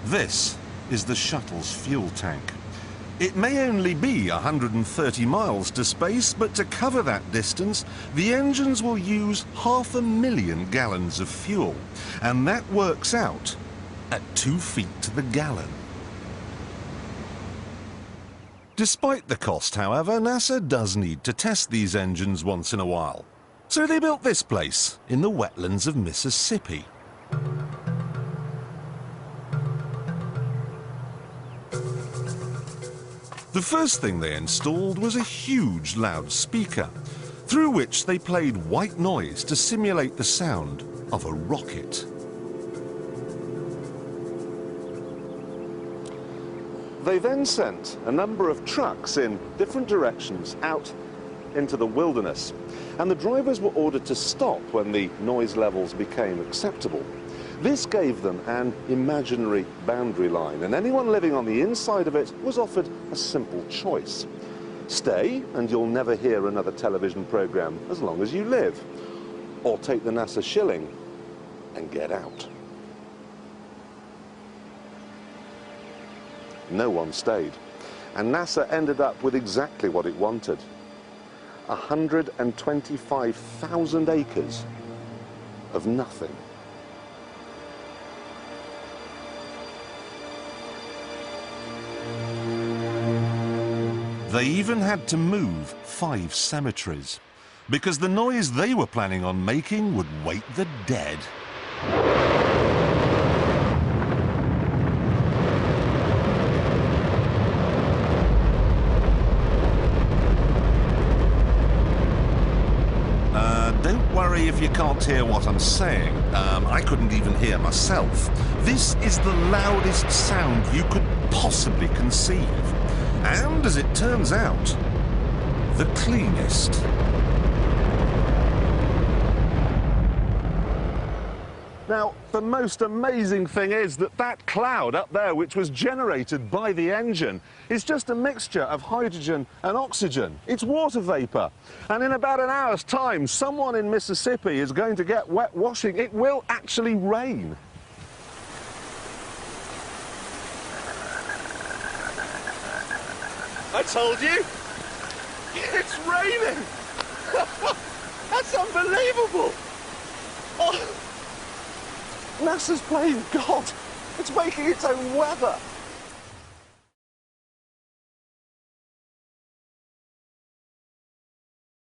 This is the shuttle's fuel tank. It may only be 130 miles to space, but to cover that distance, the engines will use 500,000 gallons of fuel, and that works out at 2 feet to the gallon. Despite the cost, however, NASA does need to test these engines once in a while. So they built this place in the wetlands of Mississippi. The first thing they installed was a huge loudspeaker, through which they played white noise to simulate the sound of a rocket. They then sent a number of trucks in different directions out into the wilderness, and the drivers were ordered to stop when the noise levels became acceptable. This gave them an imaginary boundary line, and anyone living on the inside of it was offered a simple choice. Stay, and you'll never hear another television program as long as you live. Or take the NASA shilling and get out. No one stayed, and NASA ended up with exactly what it wanted. 125,000 acres of nothing. They even had to move 5 cemeteries, because the noise they were planning on making would wake the dead. Don't worry if you can't hear what I'm saying. I couldn't even hear myself. This is the loudest sound you could possibly conceive. And, as it turns out, the cleanest. Now, the most amazing thing is that that cloud up there, which was generated by the engine, is just a mixture of hydrogen and oxygen. It's water vapor. And in about an hour's time, someone in Mississippi is going to get wet washing. It will actually rain. I told you! It's raining! That's unbelievable! Oh, NASA's playing God. It's making its own weather.